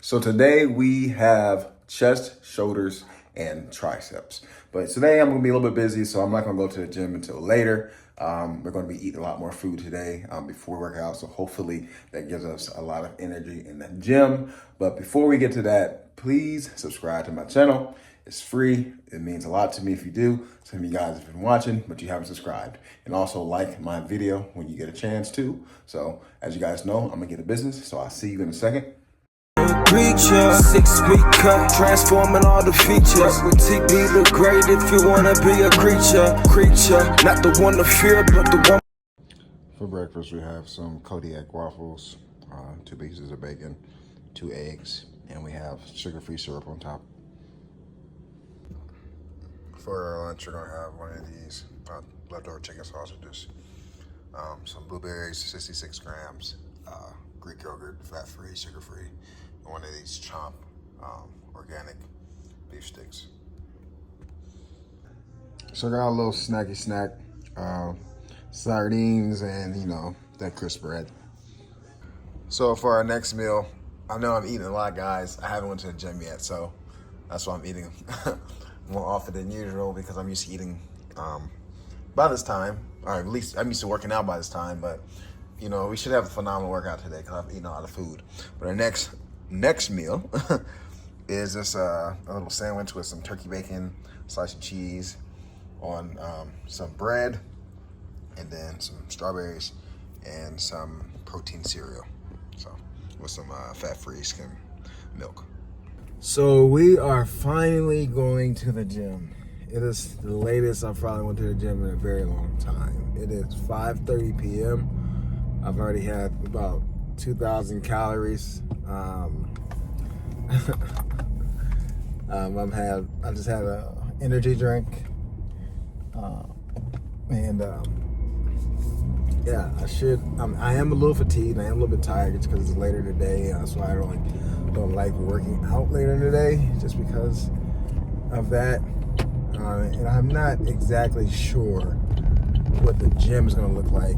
So today we have chest, shoulders, and triceps. But today I'm gonna be a little bit busy, so I'm not gonna go to the gym until later. We're gonna be eating a lot more food today before we work out, so hopefully that gives us a lot of energy in the gym. But before we get to that, please subscribe to my channel. It's free. It means a lot to me if you do. Some of you guys have been watching, but you haven't subscribed. And also like my video when you get a chance to. So as you guys know, I'm gonna get a business, so I'll see you in a second. Preacher, 6-week cut, transforming all the features. With TB look great if you wanna be a creature, not the one to fear, but the one. For breakfast, we have some Kodiak waffles, 2 pieces of bacon, 2 eggs, and we have sugar-free syrup on top. For our lunch, we're gonna have one of these leftover chicken sausages, some blueberries, 66 grams, Greek yogurt, fat-free, sugar-free, and one of these Chomp organic beef sticks. So I got a little snacky snack, sardines and, that crisp bread. So for our next meal, I know I'm eating a lot, guys. I haven't went to the gym yet, so that's why I'm eating more often than usual, because I'm used to eating by this time, or at least I'm used to working out by this time, but we should have a phenomenal workout today because I've eaten a lot of food. But our next meal is this a little sandwich with some turkey bacon, slice of cheese on some bread, and then some strawberries and some protein cereal. So with some fat-free skim milk. So we are finally going to the gym. It is the latest I've probably went to the gym in a very long time. It is 5:30 p.m. I've already had about 2,000 calories. I just had a energy drink, I am a little fatigued. I am a little bit tired just because it's later in the day. That's why I don't like working out later in the day, just because of that. And I'm not exactly sure what the gym is going to look like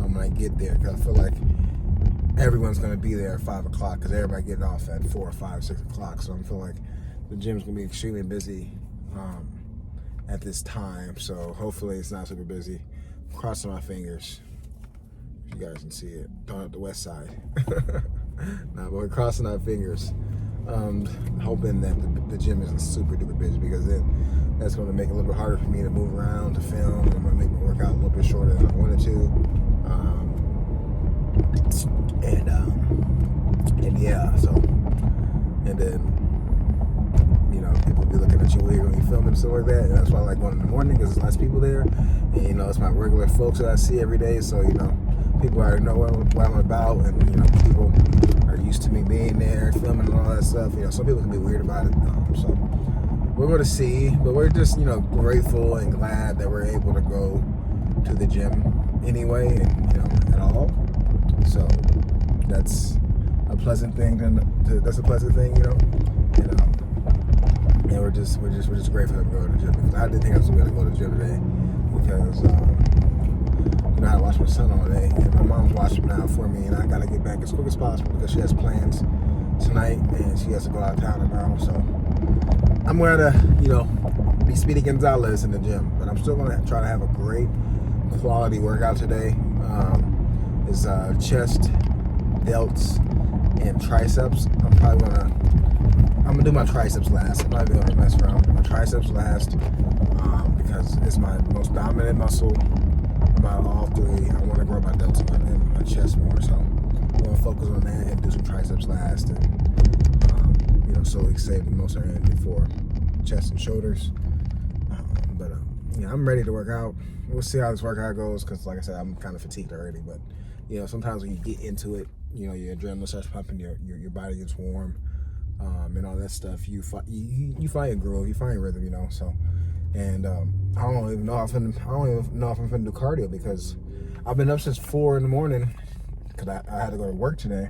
when I get there, because I feel like everyone's going to be there at 5 o'clock because everybody getting off at 4, 5, 6 o'clock. So I feel like the gym's going to be extremely busy at this time. So hopefully it's not super busy. Crossing my fingers. If you guys can see it. Down at the west side. But we're crossing our fingers. Hoping that the gym isn't super duper busy, because then that's going to make it a little bit harder for me to move around, to film. I'm going to make my workout a little bit shorter than I wanted to. And then people be looking at you weird when you filming and stuff like that. And that's why I like going in the morning, because there's less people there. And it's my regular folks that I see every day. So people already know what I'm about, and people are used to me being there, filming and all that stuff. Some people can be weird about it. So we're going to see, but we're just grateful and glad that we're able to go to the gym anyway, and at all. So that's a pleasant thing. That's a pleasant thing, and we're just grateful to go to the gym, because I didn't think I was going to go to the gym today, because I had to watch my son all day, and my mom's watching him now for me, and I got to get back as quick as possible because she has plans tonight and she has to go out of town tomorrow. So I'm going to be Speedy Gonzalez in the gym, but I'm still going to try to have a great quality workout today. Is chest, delts, and triceps. I'm gonna do my triceps last. I'm not even gonna mess around. Do my triceps last because it's my most dominant muscle about all three. I want to grow my delts and my chest more, so I'm gonna focus on that and do some triceps last, and slowly save the most energy for chest and shoulders. I'm ready to work out. We'll see how this workout goes, because like I said, I'm kind of fatigued already. But sometimes when you get into it, your adrenaline starts pumping, your body gets warm, and all that stuff. You find your groove, you find your rhythm, So, and I don't even know if I'm gonna do cardio, because I've been up since 4 in the morning because I had to go to work today,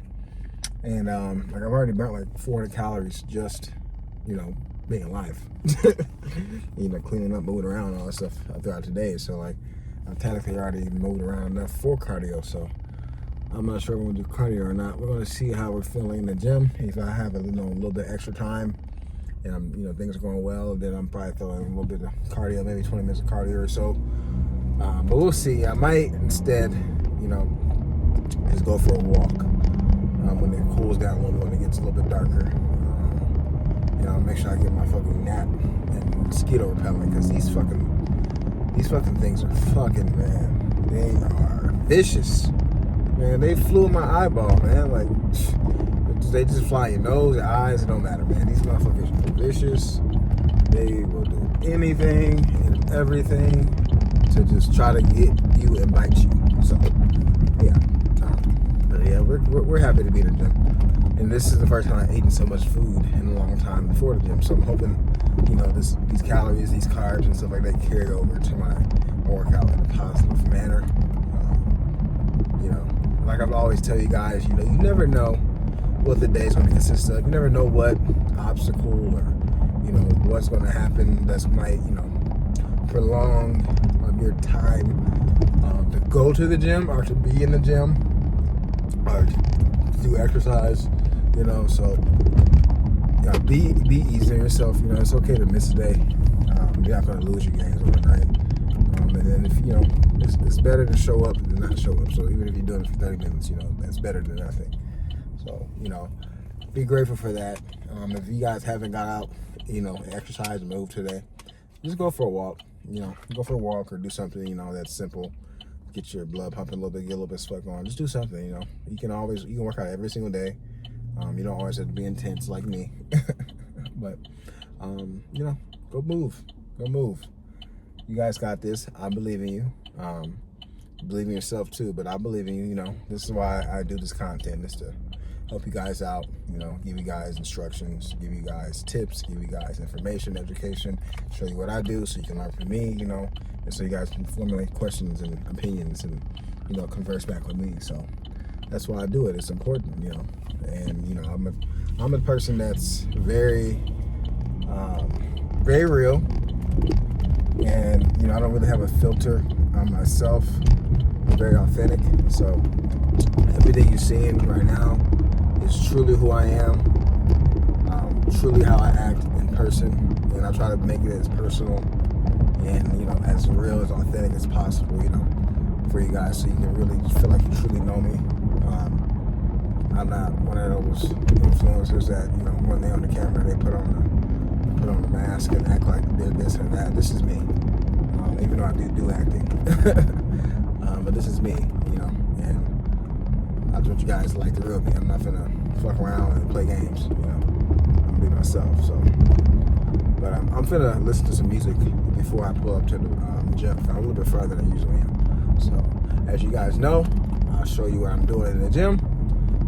and I've already burnt like 400 calories just being alive. Cleaning up, moving around, and all that stuff throughout the day. So I technically already moved around enough for cardio. So I'm not sure if we're gonna do cardio or not. We're gonna see how we're feeling in the gym. If I have a little bit extra time and things are going well, then I'm probably throwing a little bit of cardio, maybe 20 minutes of cardio or so. But we'll see. I might instead, just go for a walk when it cools down a little bit, when it gets a little bit darker. Make sure I get my fucking nap and mosquito repellent, because these fucking things are fucking, man. They are vicious. Man, they flew in my eyeball, man. Like, they just fly in your nose, your eyes, it don't matter, man. These motherfuckers are vicious. They will do anything and everything to just try to get you and bite you. So, yeah. But yeah, we're happy to be in the gym. And this is the first time I've eaten so much food in a long time before the gym. So I'm hoping, these calories, these carbs and stuff like that carry over to my workout in a positive manner. Like I've always tell you guys, you never know what the day's going to consist of. You never know what obstacle or, what's going to happen that might, prolong your time to go to the gym or to be in the gym or to do exercise, so yeah, be easy on yourself. It's okay to miss a day. You're not going to lose your gains overnight. And then if, it's better to show up than not show up. So even if you're doing it for 30 minutes, that's better than nothing. So, be grateful for that. If you guys haven't got out, exercise and move today, just go for a walk. Go for a walk or do something, that's simple. Get your blood pumping a little bit, get a little bit of sweat going. Just do something, You can work out every single day. You don't always have to be intense like me. But, go move. Go move. You guys got this. I believe in you. Believe in yourself too, but I believe in you. This is why I do this content, is to help you guys out, give you guys instructions, give you guys tips, give you guys information, education, show you what I do so you can learn from me, and so you guys can formulate questions and opinions and, converse back with me. So that's why I do it. It's important, and, I'm a person that's very, very real, and, I don't really have a filter on myself. I'm very authentic. So everything you're seeing right now is truly who I am, truly how I act in person, and I try to make it as personal and as real, as authentic as possible, for you guys, so you can really feel like you truly know me. I'm not one of those influencers that when they're on the camera they put on the mask and act like they're this and that. This is me, even though I do acting, but this is me, and I want you guys to like the real me. I'm not gonna fuck around and play games, I'm gonna be myself. So, but I'm finna listen to some music before I pull up to the gym. I'm a little bit further than I usually am. So, as you guys know, I'll show you what I'm doing in the gym.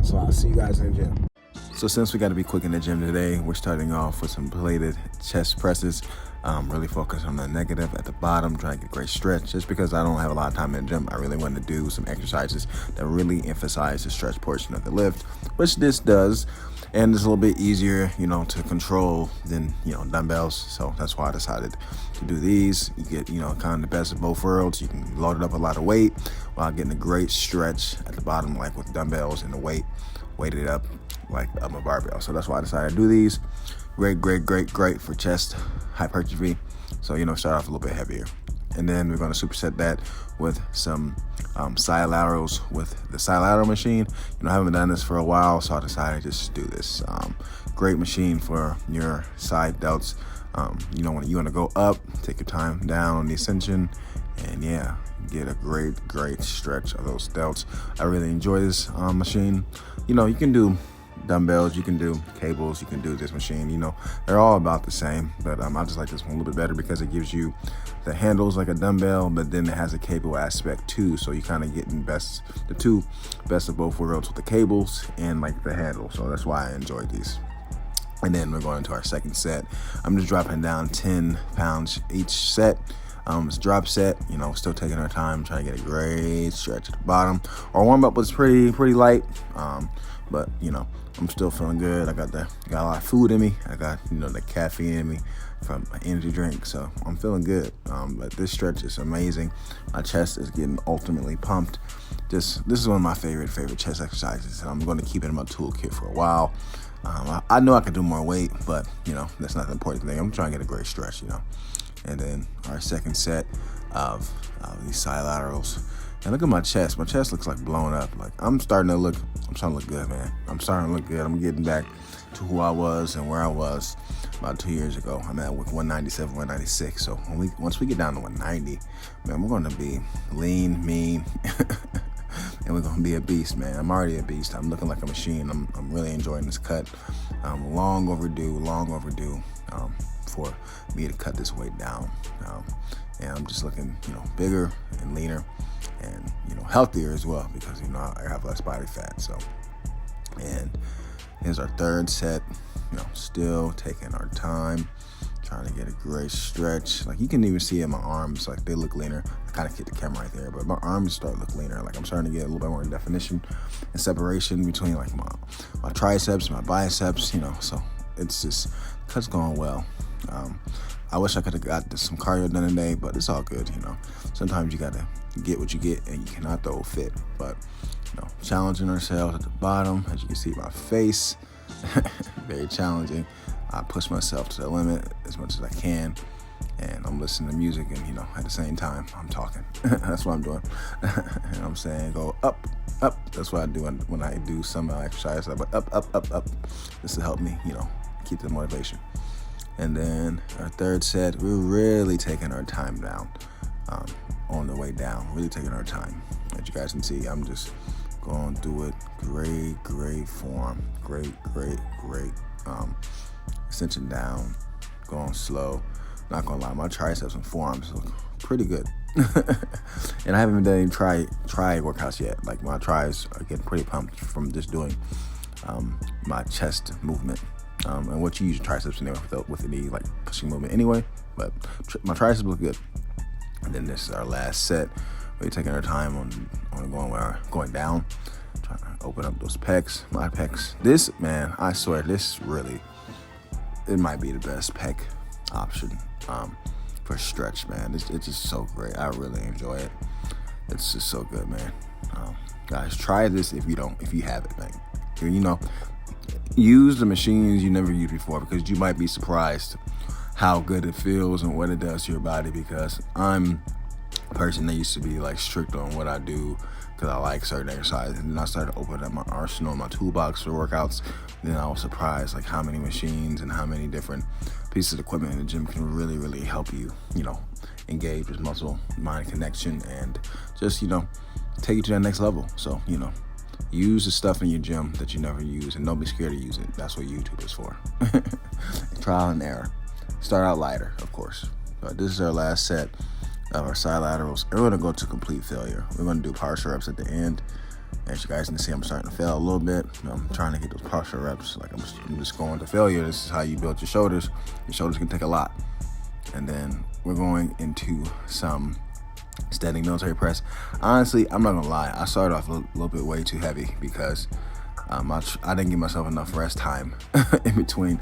So I'll see you guys in the gym. So since we got to be quick in the gym today, we're starting off with some plated chest presses. Really focus on the negative at the bottom, try to get a great stretch. Just because I don't have a lot of time in the gym, I really want to do some exercises that really emphasize the stretch portion of the lift, which this does. And it's a little bit easier, to control than, dumbbells. So that's why I decided to do these. You get, kind of the best of both worlds. You can load it up a lot of weight while getting a great stretch at the bottom, like with dumbbells and the weighted up like a barbell. So that's why I decided to do these. Great for chest hypertrophy. So, start off a little bit heavier. And then we're going to superset that with some side laterals with the side lateral machine. I haven't done this for a while, so I decided to just do this. Great machine for your side delts. When you want to go up, take your time down on the ascension, and yeah, get a great stretch of those delts. I really enjoy this machine. You can do dumbbells, you can do cables, you can do this machine. They're all about the same, but I just like this one a little bit better because it gives you the handles like a dumbbell, but then it has a cable aspect too, so you kind of get the two best of both worlds with the cables and like the handle. So that's why I enjoyed these. And then we're going into our second set. I'm just dropping down 10 pounds each set. It's a drop set, still taking our time, trying to get a great stretch at the bottom. Our warm up was pretty light. but I'm still feeling good. I got a lot of food in me. I got the caffeine in me from my energy drink, so I'm feeling good. But this stretch is amazing. My chest is getting ultimately pumped. This is one of my favorite chest exercises, and I'm going to keep it in my toolkit for a while. I know I could do more weight, but that's not the important thing. I'm trying to get a great stretch, And then our second set of these side laterals. And look at my chest. My chest looks like blown up. Like I'm starting to look good, man. I'm starting to look good. I'm getting back to who I was and where I was about 2 years ago. I'm at 197, 196. So once we get down to 190, man, we're going to be lean, mean, and we're going to be a beast, man. I'm already a beast. I'm looking like a machine. I'm really enjoying this cut. Long overdue for me to cut this weight down. And I'm just looking, bigger and leaner and, healthier as well because, I have less body fat. So, and here's our third set, still taking our time, trying to get a great stretch. Like you can even see in my arms, like they look leaner. I kind of hit the camera right there, but my arms start to look leaner. Like I'm starting to get a little bit more definition and separation between like my triceps, my biceps, so it's just, cut's going well. I wish I could have got some cardio done today, but it's all good, Sometimes you got to get what you get and you cannot throw a fit. But, challenging ourselves at the bottom. As you can see, my face, very challenging. I push myself to the limit as much as I can. And I'm listening to music and, at the same time, I'm talking. That's what I'm doing. And I'm saying go up, up. That's what I do when I do some exercise. But up, up, up, up. This will help me, keep the motivation. And then our third set, we're really taking our time down on the way down, really taking our time. As you guys can see, I'm just going through it. Great form. Great. Extension down, going slow. Not gonna lie, my triceps and forearms look pretty good. And I haven't even done any try workouts yet. Like my tries are getting pretty pumped from just doing my chest movement. And what you use your triceps anyway with any like pushing movement anyway. But my triceps look good. And then this is our last set. We're taking our time on going down, trying to open up those pecs, my pecs. This, man, I swear, it might be the best pec option for stretch, man. It's just so great. I really enjoy it. It's just so good, man. Guys, try this if you have it, man. Use the machines you never used before because you might be surprised how good it feels and what it does to your body, because I'm a person that used to be like strict on what I do because I like certain exercises, and then I started opening up my arsenal, my toolbox for workouts. Then I was surprised like how many machines and how many different pieces of equipment in the gym can really help you, engage with muscle mind connection and just, take you to that next level. So, use the stuff in your gym that you never use and don't be scared to use it. That's what YouTube is for. Trial and error. Start out lighter, of course. But this is our last set of our side laterals. We're going to go to complete failure. We're going to do partial reps at the end. As you guys can see, I'm starting to fail a little bit. I'm trying to get those partial reps. Like I'm just going to failure. This is how you build your shoulders. Your shoulders can take a lot. And then we're going into some standing military press. Honestly, I'm not gonna lie, I started off a little bit way too heavy because I didn't give myself enough rest time in between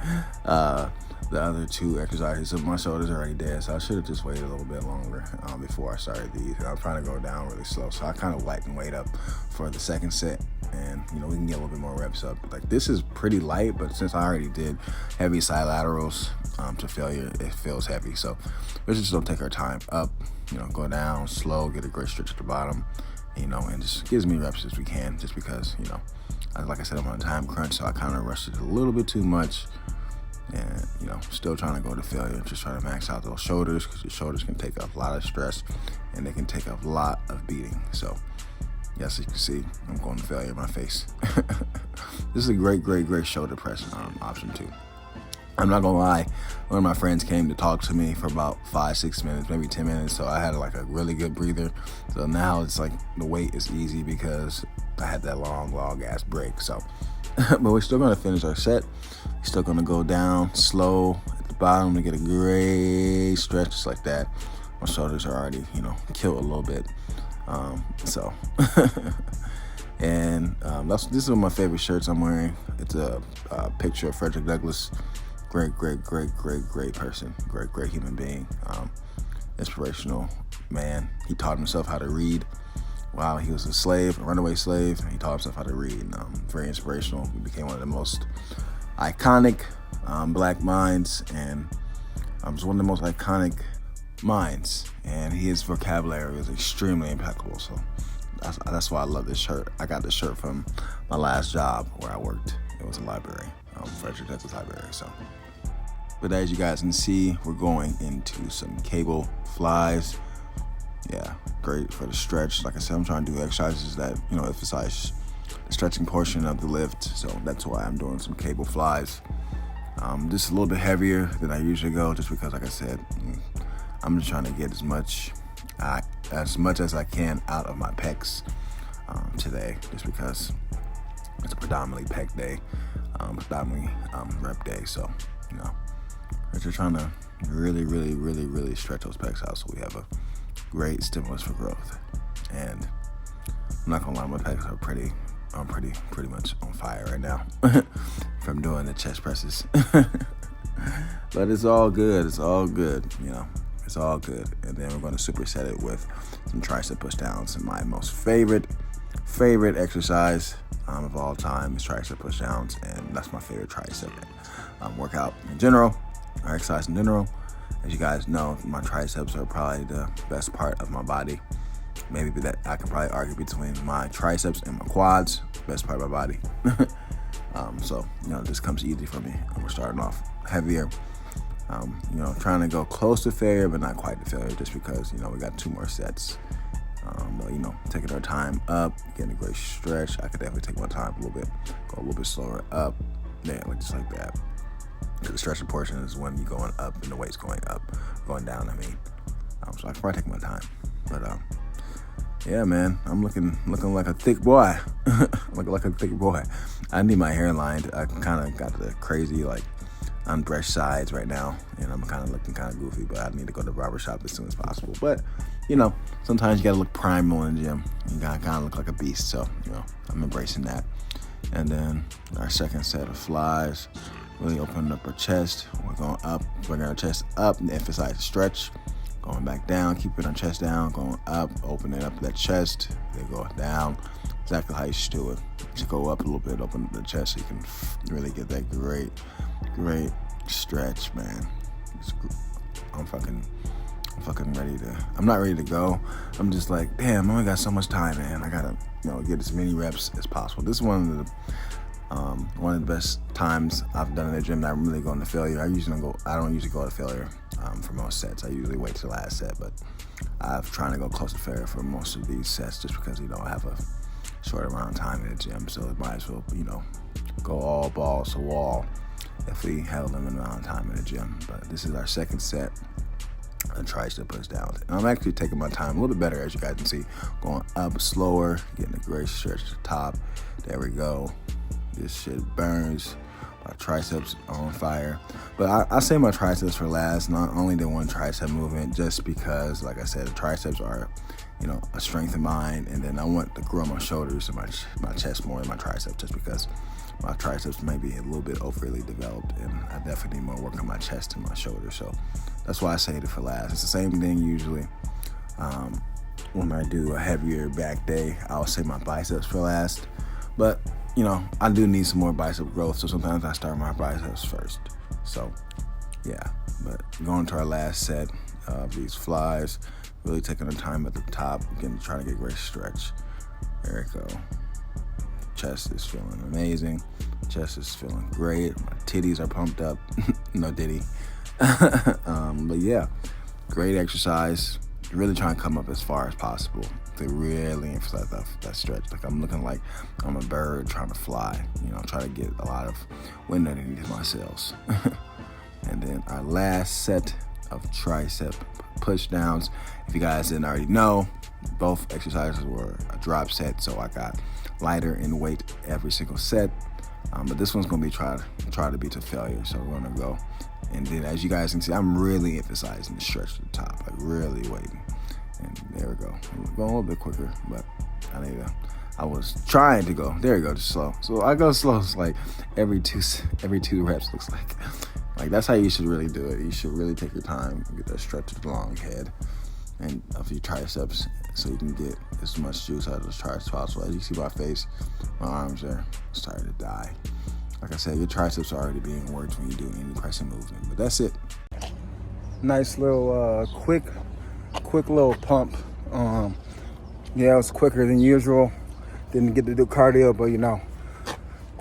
the other two exercises. So my shoulders are already dead, so I should have just waited a little bit longer before I started these. And I'm trying to go down really slow, so I kind of lighten weight up for the second set, and we can get a little bit more reps up. Like this is pretty light, but since I already did heavy side laterals to failure, it feels heavy. So let's just don't take our time up. Go down slow, get a great stretch at the bottom, and just gives me reps as we can, just because, like I said, I'm on a time crunch, so I kind of rushed it a little bit too much, and, still trying to go to failure, just trying to max out those shoulders, because your shoulders can take up a lot of stress, and they can take up a lot of beating. So, yes, you can see, I'm going to failure in my face. This is a great shoulder press option, too. I'm not gonna lie, one of my friends came to talk to me for about 5-6 minutes, maybe 10 minutes, so I had like a really good breather. So now it's like the weight is easy because I had that long ass break. So, but we're still gonna finish our set. We're still gonna go down slow at the bottom to get a great stretch just like that. My shoulders are already, killed a little bit. So And this is one of my favorite shirts I'm wearing. It's a picture of Frederick Douglass. Great person. Great human being. Inspirational man. He taught himself how to read while he was a slave, a runaway slave. He taught himself how to read. Very inspirational. He became one of the most iconic black minds, and was one of the most iconic minds. And his vocabulary is extremely impeccable. So that's why I love this shirt. I got this shirt from my last job where I worked. It was a library, Frederick Douglass Library. So, but as you guys can see, we're going into some cable flies. Yeah, great for the stretch. Like I said, I'm trying to do exercises that, emphasize the stretching portion of the lift. So that's why I'm doing some cable flies. Just a little bit heavier than I usually go, just because, like I said, I'm just trying to get as much as I can out of my pecs today, just because it's a predominantly pec day, predominantly rep day. So, we're just trying to really stretch those pecs out so we have a great stimulus for growth. And I'm not gonna lie, my pecs are I'm pretty much on fire right now from doing the chest presses. But it's all good. It's all good. It's all good. And then we're going to superset it with some tricep push downs. And my most favorite exercise of all time is tricep push downs, and that's my favorite tricep workout in general, or exercise in general. As you guys know, my triceps are probably the best part of my body. Maybe that I can probably argue between my triceps and my quads, best part of my body. So, this comes easy for me. We're starting off heavier. Trying to go close to failure, but not quite to failure, just because, we got 2 more sets. But, taking our time up, getting a great stretch. I could definitely take my time a little bit, go a little bit slower up. Yeah, just like that. The stretching portion is when you're going up and the weight's going down, so I can probably take my time. But, yeah, man, I'm looking like a thick boy. Looking like a thick boy. I need my hair lined. I kind of got the crazy, unbrushed sides right now, and I'm kind of looking kind of goofy, but I need to go to the barber shop as soon as possible. But, sometimes you got to look primal in the gym. You got to kind of look like a beast, so, I'm embracing that. And then our second set of flies, really opening up our chest. We're going up, bringing our chest up and emphasize the stretch. Going back down, keeping our chest down, going up, opening up that chest, then go down. Exactly how you should do it. To go up a little bit, open the chest so you can really get that great stretch, man. I'm fucking ready to. I'm not ready to go. I'm just like, damn, I only got so much time, man. I gotta, get as many reps as possible. This is one of the best times I've done in the gym that I'm really going to failure. I don't usually go to failure for most sets. I usually wait till the last set, but I'm trying to go close to failure for most of these sets, just because I have a short amount of time in the gym, so it might as well go all balls to wall if we have a limited amount of time in the gym. But this is our second set of tricep push downs, and I'm actually taking my time a little bit better, as you guys can see, going up slower, getting a great stretch at the top. There we go. This shit burns. My triceps are on fire. But I say my triceps for last, not only the one tricep movement, just because, like I said, the triceps are, a strength of mine. And then I want to grow my shoulders and my chest more than my triceps, just because my triceps may be a little bit overly developed, and I definitely need more work on my chest and my shoulders. So that's why I say it for last. It's the same thing usually. When I do a heavier back day, I'll say my biceps for last. But I do need some more bicep growth, so sometimes I start my biceps first. So, yeah. But going to our last set of these flies, really taking the time at the top, trying to get a great stretch. There we go. Chest is feeling amazing. Chest is feeling great. My titties are pumped up. No diddy. But yeah, great exercise. Really trying to come up as far as possible to really emphasize that stretch. Like I'm looking like I'm a bird trying to fly, try to get a lot of wind underneath my sails. And then our last set of tricep push downs. If you guys didn't already know, both exercises were a drop set, so I got lighter in weight every single set. But this one's gonna be try to be to failure. So we're gonna go. And then as you guys can see, I'm really emphasizing the stretch to the top, like really waiting. And there we go. I'm going a little bit quicker, but I I was trying to go. There you go, just slow. So I go slow. It's like every two reps looks like. Like that's how you should really do it. You should really take your time, get that stretch of the long head and of your triceps, so you can get as much juice out of those triceps as possible. As you see my face, my arms are starting to die. Like I said, your triceps are already being worked when you do any pressing movement. But that's it. Nice little quick little pump. Yeah, it was quicker than usual. Didn't get to do cardio, but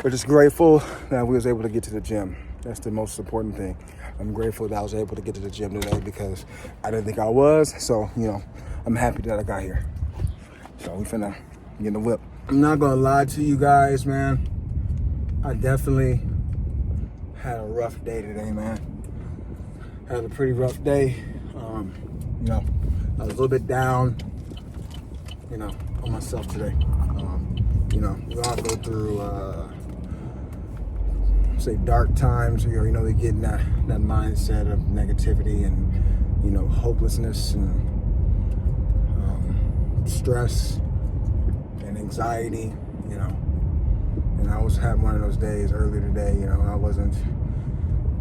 we're just grateful that we was able to get to the gym. That's the most important thing. I'm grateful that I was able to get to the gym today because I didn't think I was. So, I'm happy that I got here. So we finna get in the whip. I'm not gonna lie to you guys, man. I definitely had a rough day today, man. Had a pretty rough day. I was a little bit down, on myself today. We all go through, say, dark times. We get in that mindset of negativity and, hopelessness and stress and anxiety, And I was having one of those days earlier today, I wasn't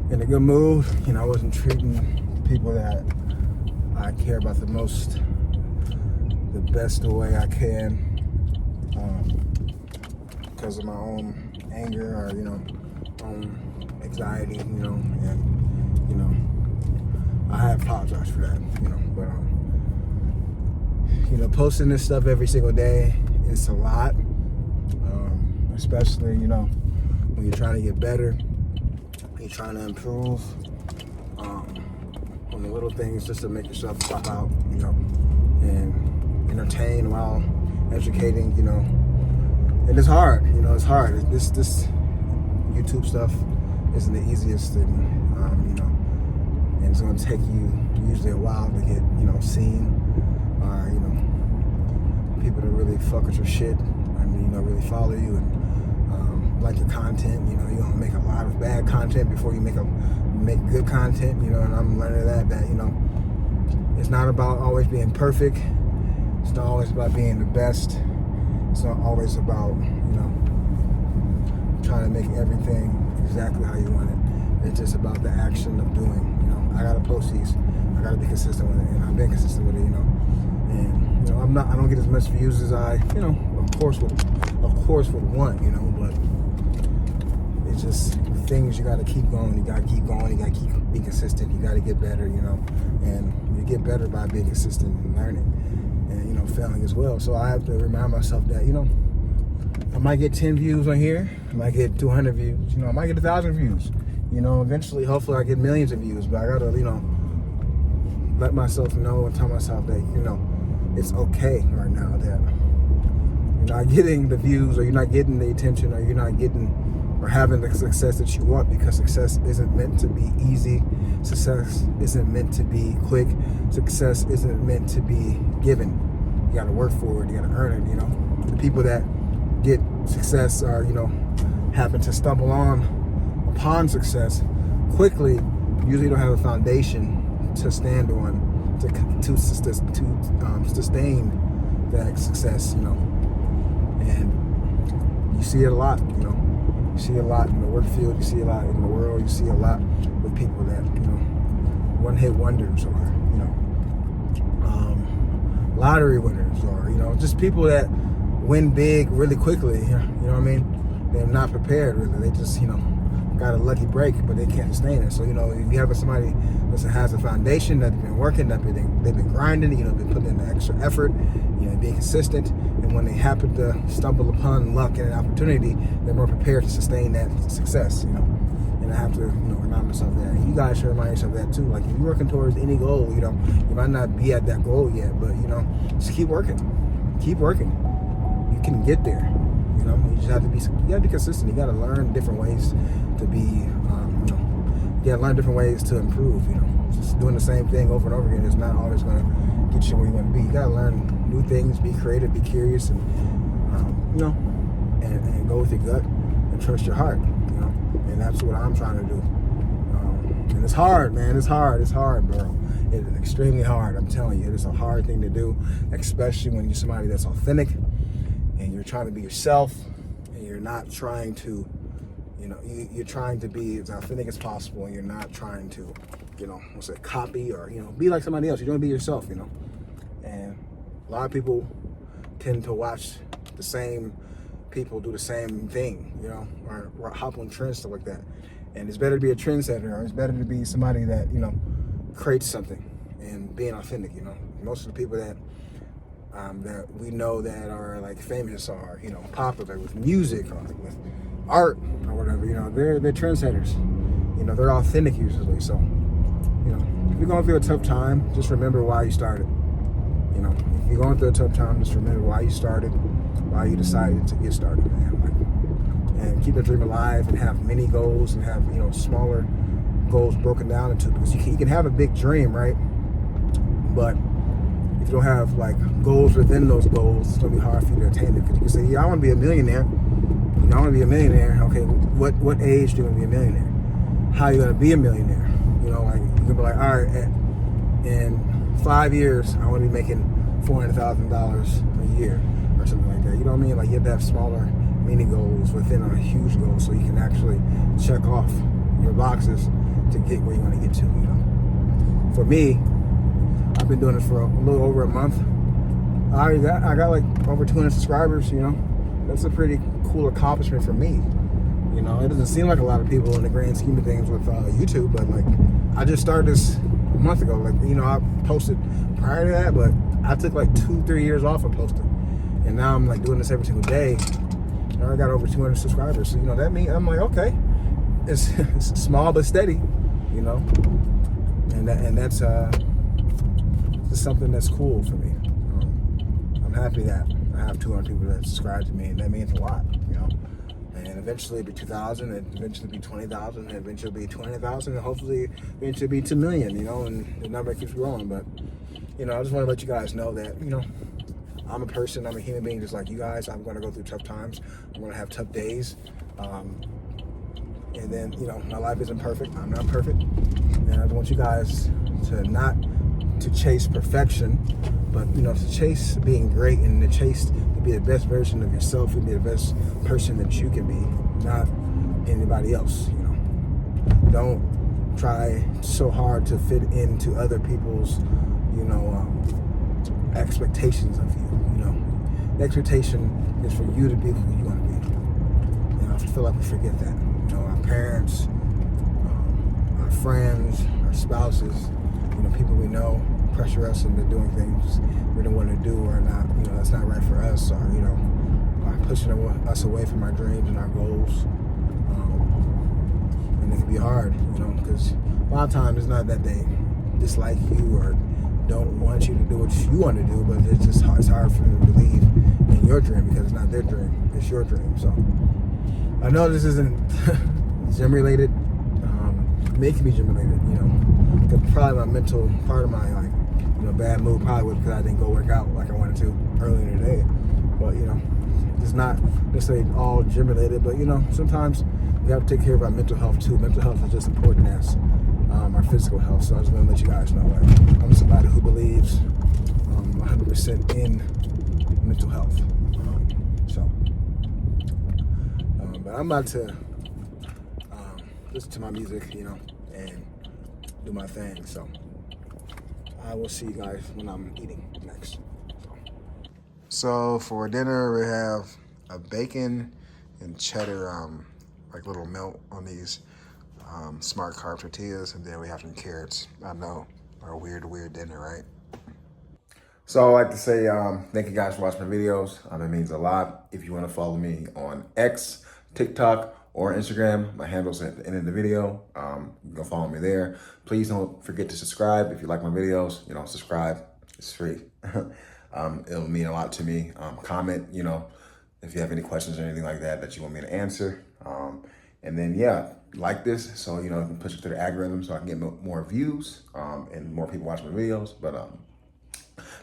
in a good mood. I wasn't treating people that I care about the most the best way I can because of my own anger or, own anxiety, and, I apologize for that, but, posting this stuff every single day, it's a lot, especially, when you're trying to get better, when you're trying to improve, on the little things just to make yourself pop out, and entertain while educating, and it's hard, it's hard. This YouTube stuff isn't the easiest thing, and it's going to take you usually a while to get, seen, or, people to really fuck with your shit, really follow you and like your content. You're going to make a lot of bad content before you make good content, and I'm learning that, it's not about always being perfect. It's not always about being the best. It's not always about, trying to make everything exactly how you want it. It's just about the action of doing, I gotta post these. I gotta be consistent with it, and I've been consistent with it, and, I don't get as much views as I, of course would want, but it's just things you gotta keep going. You gotta keep going. You gotta keep being consistent. You gotta get better, and you get better by being consistent and learning and, failing as well. So I have to remind myself that, I might get 10 views on here. I might get 200 views. I might get 1,000 views. Eventually, hopefully I get millions of views, but I gotta, let myself know and tell myself that, it's okay right now that you're not getting the views or you're not getting the attention or you're not getting or having the success that you want, because success isn't meant to be easy. Success isn't meant to be quick. Success isn't meant to be given. You gotta work for it. You gotta earn it, The people that get success are, happen to stumble upon success quickly, usually don't have a foundation to stand on to sustain that success, and you see it a lot, you see a lot in the work field, you see a lot in the world, you see a lot with people that, one-hit wonders or, lottery winners or, just people that win big really quickly, you know what I mean? They're not prepared really, they just, got a lucky break, but they can't sustain it. So, if you have somebody that has a foundation, that's been working, they've been grinding, been putting in the extra effort, being consistent, and when they happen to stumble upon luck and an opportunity, they're more prepared to sustain that success, And I have to, remind myself that. And you guys should remind yourself that too. Like, if you're working towards any goal, you might not be at that goal yet, but, just keep working. Keep working. You can get there. You just have to be consistent. You got to learn different ways to be, you got to learn different ways to improve, Just doing the same thing over and over again is not always going to get you where you want to be. You got to learn new things, be creative, be curious, and, and go with your gut and trust your heart, And that's what I'm trying to do. And it's hard, man. It's hard, bro. It's extremely hard. I'm telling you, it's a hard thing to do, especially when you're somebody that's authentic and you're trying to be yourself, and you're not trying to, you're trying to be as authentic as possible, and you're not trying to, copy or, be like somebody else. You're going to be yourself, And a lot of people tend to watch the same people do the same thing, or hop on trends, stuff like that. And it's better to be a trendsetter, or it's better to be somebody that, creates something and being authentic, Most of the people that we know that are like famous or, popular with music or with art or whatever, they're trendsetters. They're authentic usually. So, if you're going through a tough time, just remember why you started. If you're going through a tough time, just remember why you started, why you decided to get started, man. And keep the dream alive, and have many goals, and have, smaller goals broken down into, because you can have a big dream, right? But if you don't have like goals within those goals, it's gonna be hard for you to attain it. Because you can say, yeah, I want to be a millionaire. I want to be a millionaire. Okay, what age do you want to be a millionaire? How are you gonna be a millionaire? You can be like, all right, in 5 years, I want to be making $400,000 a year or something like that. You know what I mean? Like, you have to have smaller mini goals within a huge goal, so you can actually check off your boxes to get where you want to get to. For me, I've been doing this for a little over a month. I got like over 200 subscribers. That's a pretty cool accomplishment for me. It doesn't seem like a lot of people in the grand scheme of things with YouTube, but like, I just started this a month ago. Like, I posted prior to that, but I took like 2-3 years off of posting, and now I'm like doing this every single day. I got over 200 subscribers. So, that means I'm like, okay, it's small but steady, and that's just something that's cool for me. I'm happy that I have 200 people that subscribe to me, and that means a lot, And eventually it'll be 2,000, and eventually it'll be 20,000, and eventually it'll be 20,000, and hopefully eventually it'll be 2 million, and the number keeps growing. But, I just want to let you guys know that, I'm a person, I'm a human being just like you guys. I'm going to go through tough times. I'm going to have tough days. And then, my life isn't perfect. I'm not perfect. And I want you guys to not to chase perfection, but, to chase being great, and to chase to be the best version of yourself, and be the best person that you can be, not anybody else, Don't try so hard to fit into other people's, expectations of you. The expectation is for you to be who you want to be. I feel like we forget that. Our parents, our friends, our spouses, people we know pressure us into doing things we don't want to do, or not, that's not right for us, or, are pushing us away from our dreams and our goals. And it can be hard, because a lot of times it's not that they dislike you or don't want you to do what you want to do, but it's hard for them to believe in your dream, because it's not their dream, it's your dream. So I know this isn't gym related, making me gym related, probably my mental part of my bad mood probably was because I didn't go work out like I wanted to earlier today. But it's not necessarily all gym related, but sometimes we have to take care of our mental health too. Mental health is just important as our physical health. So I just want to let you guys know, I'm somebody who believes 100% in mental health. But I'm about to listen to my music, and do my thing. So I will see you guys when I'm eating next. So for dinner, we have a bacon and cheddar, like little melt on these smart carb tortillas, and then we have some carrots. I know, our weird dinner, right? So I'd like to say thank you guys for watching my videos. It means a lot. If you want to follow me on X, TikTok, or Instagram, my handle's at the end of the video. You can follow me there. Please don't forget to subscribe. If you like my videos, subscribe. It's free. It'll mean a lot to me. Comment, if you have any questions or anything like that you want me to answer. And then, yeah, like this so, you can push it to the algorithm so I can get more views and more people watch my videos. But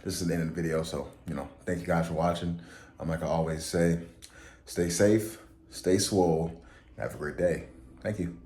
this is the end of the video. So, thank you guys for watching. Like I always say, stay safe, stay swole, have a great day. Thank you.